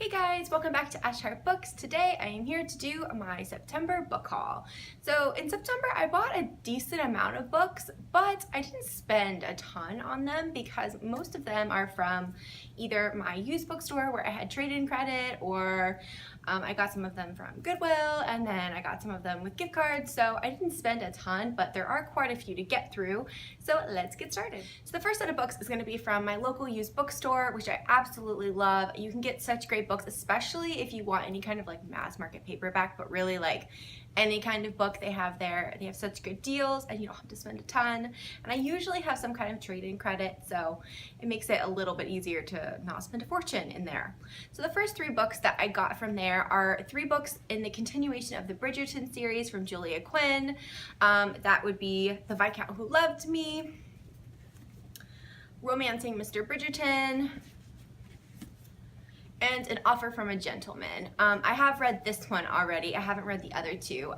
Hey guys, welcome back to Ash Heart Books. Today I am here to do my September book haul. So in September I bought a decent amount of books, but I didn't spend a ton on them because most of them are from either my used bookstore where I had trade-in credit, or I got some of them from Goodwill, and then I got some of them with gift cards. So I didn't spend a ton, but there are quite a few to get through. So let's get started. So the first set of books is going to be from my local used bookstore, which I absolutely love. You can get such great books, especially if you want any kind of like mass market paperback, but really like any kind of book they have there. They have such good deals and you don't have to spend a ton. And I usually have some kind of trade-in credit, so it makes it a little bit easier to not spend a fortune in there. So the first three books that I got from there are three books in the continuation of the Bridgerton series from Julia Quinn. That would be The Viscount Who Loved Me, Romancing Mr. Bridgerton, and An Offer from a Gentleman. I have read this one already. I haven't read the other two.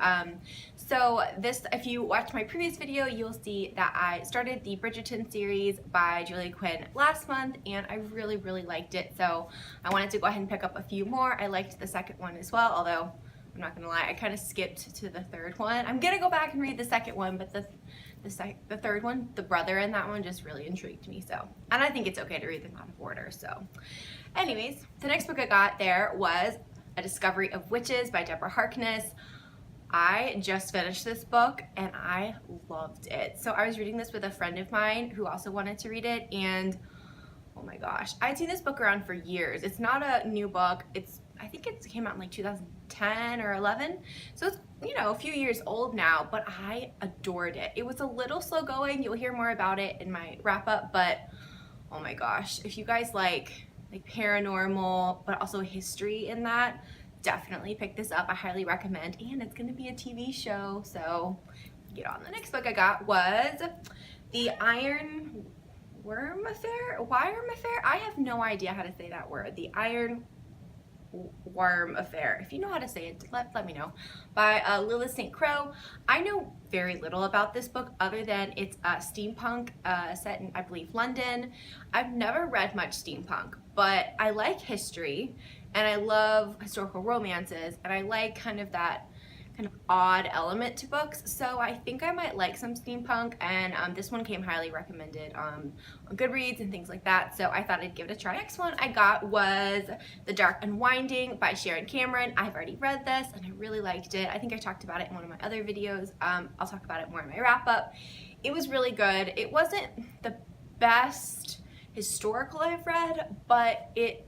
So this, if you watch my previous video, you'll see that I started the Bridgerton series by Julia Quinn last month, and I really liked it. So I wanted to go ahead and pick up a few more. I liked the second one as well, although I'm not gonna lie, I kind of skipped to the third one. I'm gonna go back and read the second one, but the third one, the brother in that one just really intrigued me. So, and I think it's okay to read them out of order. So anyways, the next book I got there was A Discovery of Witches by Deborah Harkness. I just finished this book and I loved it. So I was reading this with a friend of mine who also wanted to read it, and oh my gosh, I'd seen this book around for years. It's not a new book. I think it came out in like 2010 or 11. So it's, you know, a few years old now, but I adored it. It was a little slow going. You'll hear more about it in my wrap up, but oh my gosh, if you guys like paranormal, but also history in that, definitely pick this up. I highly recommend, and it's gonna be a TV show, so get on. The next book I got was The Iron Worm Affair? Worm Affair? I have no idea how to say that word. The Iron Worm Affair. If you know how to say it, let me know. By Lilith St. Croix. I know very little about this book other than it's steampunk set in, I believe, London. I've never read much steampunk, but I like history and I love historical romances, and I like kind of that kind of odd element to books, so I think I might like some steampunk, and this one came highly recommended on Goodreads and things like that, so I thought I'd give it a try. Next one I got was The Dark Unwinding by Sharon Cameron. I've already read this and I really liked it. I think I talked about it in one of my other videos. I'll talk about it more in my wrap up. It was really good. It wasn't the best historical I've read, but it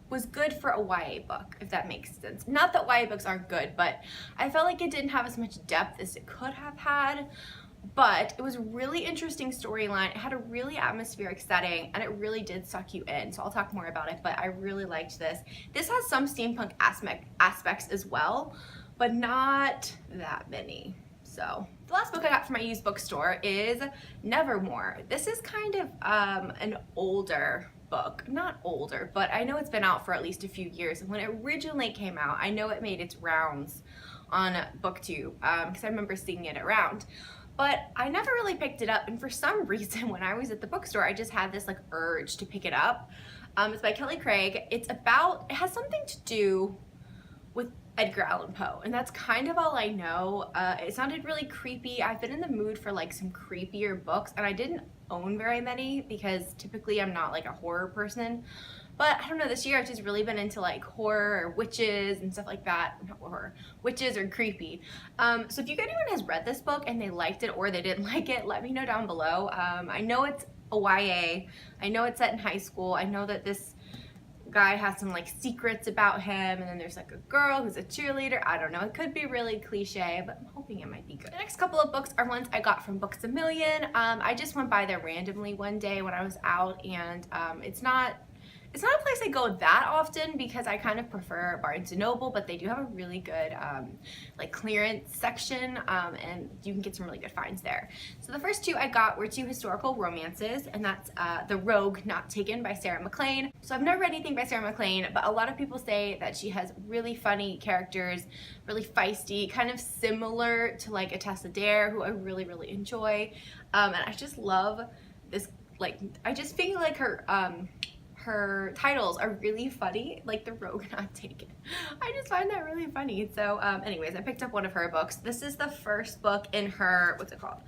was good for a YA book, if that makes sense. Not that YA books aren't good, but I felt like it didn't have as much depth as it could have had, but it was a really interesting storyline. It had a really atmospheric setting, and it really did suck you in, so I'll talk more about it, but I really liked this. This has some steampunk aspects as well, but not that many. So the last book I got from my used bookstore is Nevermore. This is kind of an older book. Not older, but I know it's been out for at least a few years. And when it originally came out, I know it made its rounds on BookTube because I remember seeing it around. But I never really picked it up, and for some reason when I was at the bookstore I just had this like urge to pick it up. It's by Kelly Craig. It has something to do with Edgar Allan Poe, and that's kind of all I know. It sounded really creepy. I've been in the mood for like some creepier books, and I didn't own very many because typically I'm not like a horror person, but I don't know, this year I've just really been into like horror or witches and stuff like that. Not horror, witches or creepy. So if anyone has read this book and they liked it or they didn't like it, let me know down below. I know it's a YA, I know it's set in high school, I know that this guy has some like secrets about him, and then there's like a girl who's a cheerleader. I don't know, it could be really cliche, but I'm hoping it might be good. The next couple of books are ones I got from Books A Million. I just went by there randomly one day when I was out, and it's not a place I go that often because I kind of prefer Barnes & Noble, but they do have a really good like clearance section, and you can get some really good finds there. So the first two I got were two historical romances, and that's The Rogue Not Taken by Sarah MacLean. So I've never read anything by Sarah MacLean, but a lot of people say that she has really funny characters, really feisty, kind of similar to like a Tessa Dare, who I really enjoy. And I just love this, like, I just feel like her her titles are really funny, like the Rogue Not Taken. I just find that really funny. So anyways, I picked up one of her books. This is the first book in her, what's it called?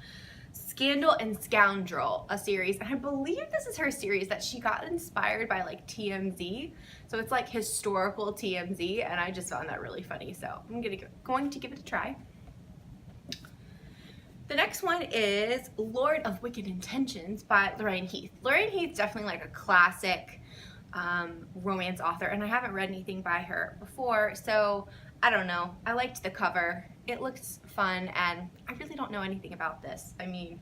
Scandal and Scoundrel, a series. And I believe this is her series that she got inspired by like TMZ. So it's like historical TMZ, and I just found that really funny. So I'm going to give it a try. The next one is Lord of Wicked Intentions by Lorraine Heath. Lorraine Heath's definitely like a classic romance author, and I haven't read anything by her before, so I don't know. I liked the cover. It looks fun, and I really don't know anything about this. I mean,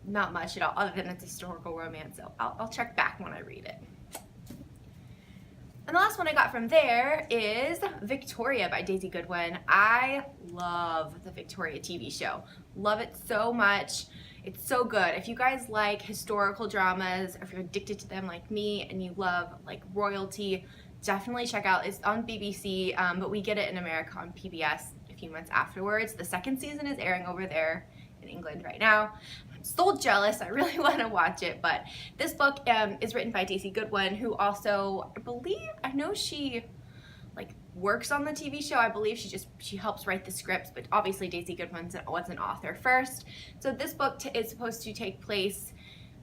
not much at all, other than it's historical romance, so I'll check back when I read it. And the last one I got from there is Victoria by Daisy Goodwin. I love the Victoria TV show. Love it so much. It's so good. If you guys like historical dramas, or if you're addicted to them like me and you love like royalty, definitely check out. It's on BBC, but we get it in America on PBS a few months afterwards. The second season is airing over there in England right now. I'm so jealous. I really want to watch it, but this book is written by Daisy Goodwin, who also, I know she like works on the TV show. I believe she helps write the scripts, but obviously Daisy Goodwin was an author first. So this book is supposed to take place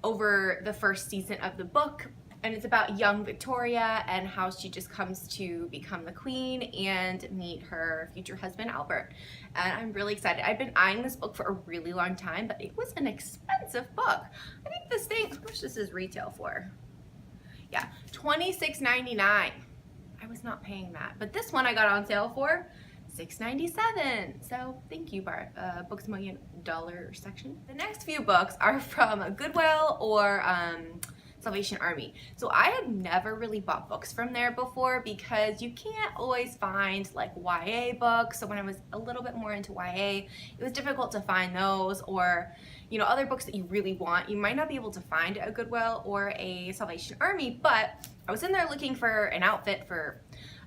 over the first season of the book, and it's about young Victoria and how she just comes to become the queen and meet her future husband Albert. And I'm really excited. I've been eyeing this book for a really long time, but it was an expensive book. I think this thing, how much this is retail for? Yeah, $26.99. I was not paying that, but this one I got on sale for $6.97. So thank you, Books A Million dollar section. The next few books are from Goodwill or Salvation Army. So I had never really bought books from there before because you can't always find like YA books. So when I was a little bit more into YA, it was difficult to find those, or you know, other books that you really want, you might not be able to find at a Goodwill or a Salvation Army. But I was in there looking for an outfit for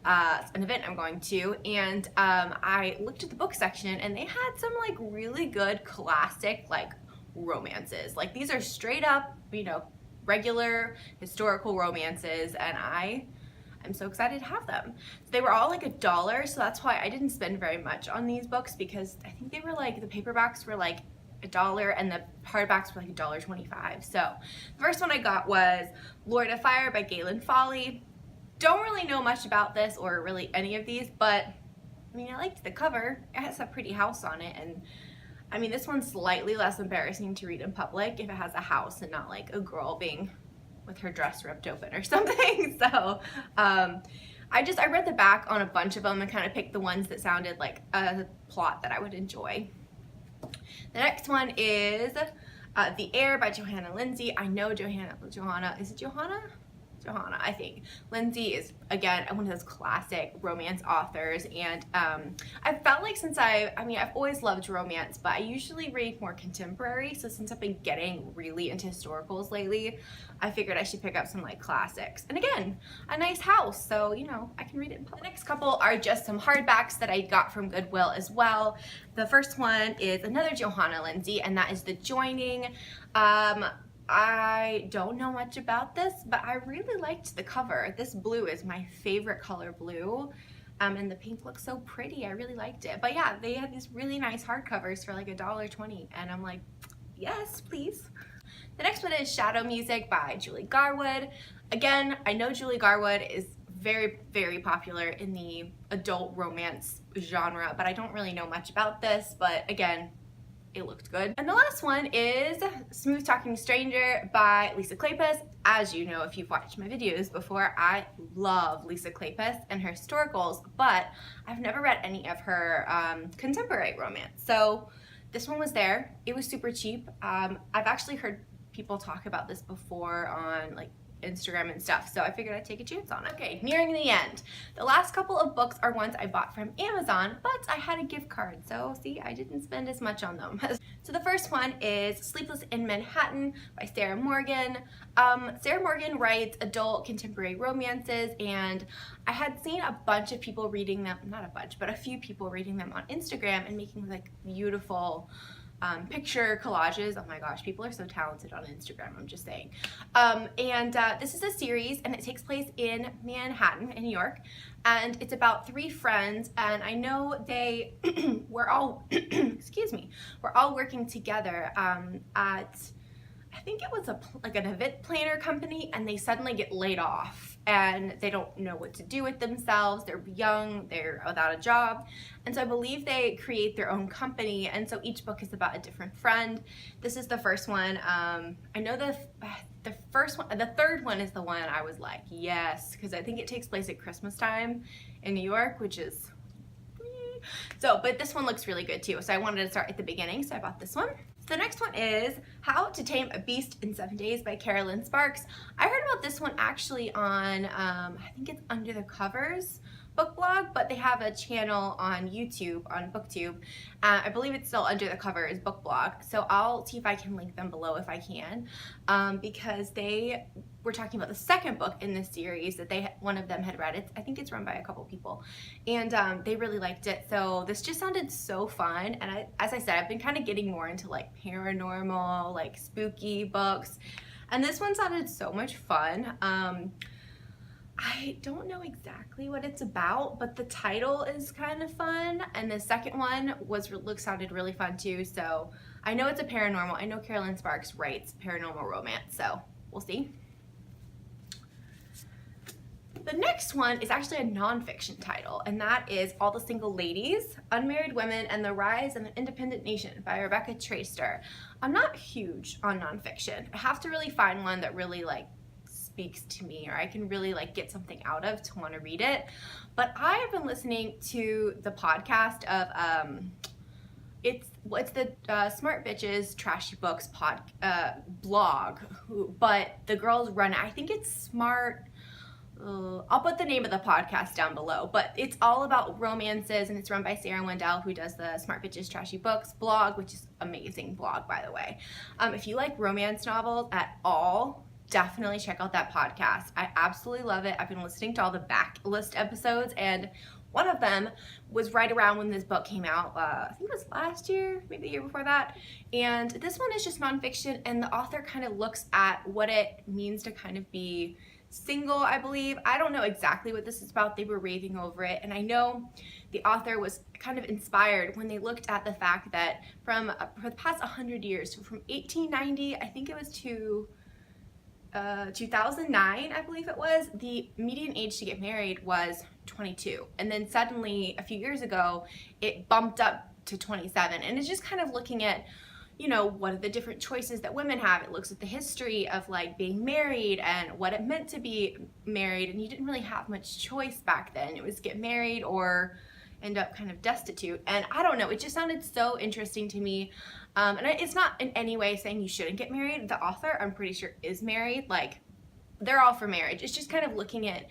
an event I'm going to, and I looked at the book section and they had some like really good classic like romances. Like these are straight up, you know, regular historical romances, and I'm so excited to have them. So they were all like $1, so that's why I didn't spend very much on these books, because I think they were like, the paperbacks were like $1 and the hardbacks were like $1.25. So the first one I got was Lord of Fire by Galen Foley. Don't really know much about this or really any of these, but I mean, I liked the cover. It has a pretty house on it, and I mean, this one's slightly less embarrassing to read in public if it has a house and not like a girl being with her dress ripped open or something. So I read the back on a bunch of them and kind of picked the ones that sounded like a plot that I would enjoy. The next one is The Heir by Johanna Lindsey. I know Johanna, is it Johanna? Johanna, I think. Lindsey is, again, one of those classic romance authors, and I felt like since I've always loved romance, but I usually read more contemporary, so since I've been getting really into historicals lately, I figured I should pick up some like classics. And again, a nice house, so you know, I can read it in public. The next couple are just some hardbacks that I got from Goodwill as well. The first one is another Johanna Lindsey, and that is The Joining. I don't know much about this, but I really liked the cover. This blue is my favorite color blue, and the pink looks so pretty. I really liked it. But yeah, they had these really nice hardcovers for like $1.20, and I'm like, yes, please. The next one is Shadow Music by Julie Garwood. Again, I know Julie Garwood is very, very popular in the adult romance genre, but I don't really know much about this, but again, it looked good. And the last one is Smooth Talking Stranger by Lisa Kleypas. As you know, if you've watched my videos before, I love Lisa Kleypas and her historicals, but I've never read any of her contemporary romance. So this one was there. It was super cheap. I've actually heard people talk about this before on like Instagram and stuff, so I figured I'd take a chance on it. Okay, nearing the end. The last couple of books are ones I bought from Amazon, but I had a gift card, so see, I didn't spend as much on them. So the first one is Sleepless in Manhattan by Sarah Morgan. Sarah Morgan writes adult contemporary romances, and I had seen a bunch of people reading them, not a bunch, but a few people reading them on Instagram and making like beautiful picture collages. Oh my gosh, people are so talented on Instagram, I'm just saying. This is a series, and it takes place in Manhattan, in New York, and it's about 3 friends, and I know they were all, excuse me, we're all working together at, I think it was like an event planner company, and they suddenly get laid off and they don't know what to do with themselves. They're young, they're without a job, and so I believe they create their own company, and so each book is about a different friend. This is the first one. I know the first one, the third one is the one I was like, yes, because I think it takes place at Christmas time in New York, which is so, but this one looks really good too, so I wanted to start at the beginning, so I bought this one. The next one is How to Tame a Beast in 7 Days by Carolyn Sparks. I heard about this one actually on, I think it's Under the Covers book blog, but they have a channel on YouTube, on BookTube. I believe it's still Under the Covers book blog, so I'll see if I can link them below if I can, because they were talking about the second book in this series that one of them had read. I think it's run by a couple people, and they really liked it. So this just sounded so fun, and as I said, I've been kind of getting more into like paranormal, like spooky books, and this one sounded so much fun. I don't know exactly what it's about, but the title is kind of fun, and the second one sounded really fun too. So I know it's a paranormal. I know Carolyn Sparks writes paranormal romance, so we'll see. The next one is actually a nonfiction title, and that is All the Single Ladies, Unmarried Women, and the Rise of an Independent Nation by Rebecca Traister. I'm not huge on nonfiction. I have to really find one that really like speaks to me, or I can really like get something out of to want to read it. But I have been listening to the podcast of it's the Smart Bitches Trashy Books blog, but the girls run it. I think it's Smart. I'll put the name of the podcast down below, but it's all about romances, and it's run by Sarah Wendell, who does the Smart Bitches Trashy Books blog, which is amazing blog, by the way. If you like romance novels at all, definitely check out that podcast. I absolutely love it. I've been listening to all the backlist episodes, and one of them was right around when this book came out. I think it was last year, maybe the year before that. And this one is just nonfiction, and the author kind of looks at what it means to kind of be single, I believe. I don't know exactly what this is about. They were raving over it, and I know the author was kind of inspired when they looked at the fact that for the past 100 years, so from 1890, I think it was to 2009, I believe it was, the median age to get married was 22, and then suddenly a few years ago it bumped up to 27, and it's just kind of looking at, you know, what are the different choices that women have. It looks at the history of like being married and what it meant to be married, and you didn't really have much choice back then. It was get married or end up kind of destitute, and I don't know, it just sounded so interesting to me. And it's not in any way saying you shouldn't get married. The author, I'm pretty sure, is married. Like, they're all for marriage. It's just kind of looking at,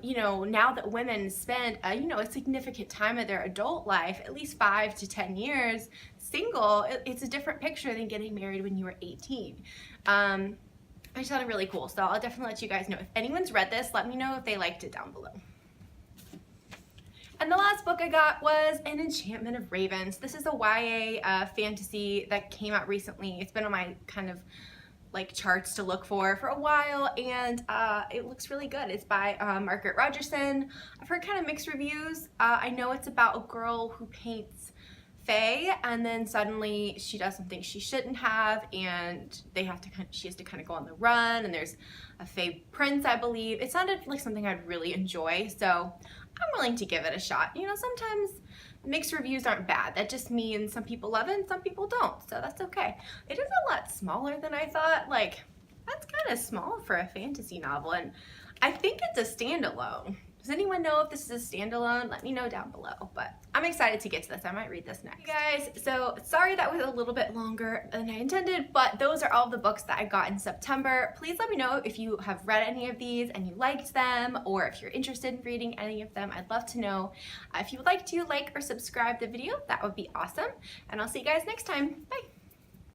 you know, now that women spend, you know, a significant time of their adult life, at least 5 to 10 years, single, it's a different picture than getting married when you were 18. I just thought it really cool. So I'll definitely let you guys know. If anyone's read this, let me know if they liked it down below. And the last book I got was An Enchantment of Ravens. This is a YA fantasy that came out recently. It's been on my kind of like charts to look for a while, and it looks really good. It's by Margaret Rogerson. I've heard kind of mixed reviews. I know it's about a girl who paints fae, and then suddenly she does something she shouldn't have, and she has to kind of go on the run, and there's a fae prince, I believe. It sounded like something I'd really enjoy, so I'm willing to give it a shot. You know, sometimes mixed reviews aren't bad. That just means some people love it and some people don't, so that's okay. It is a lot smaller than I thought. Like, that's kind of small for a fantasy novel, and I think it's a standalone. Does anyone know if this is a standalone? Let me know down below, but I'm excited to get to this. I might read this next. Hey guys, so sorry that was a little bit longer than I intended, but those are all the books that I got in September. Please let me know if you have read any of these and you liked them, or if you're interested in reading any of them. I'd love to know. If you would like to like or subscribe the video, that would be awesome. And I'll see you guys next time. Bye.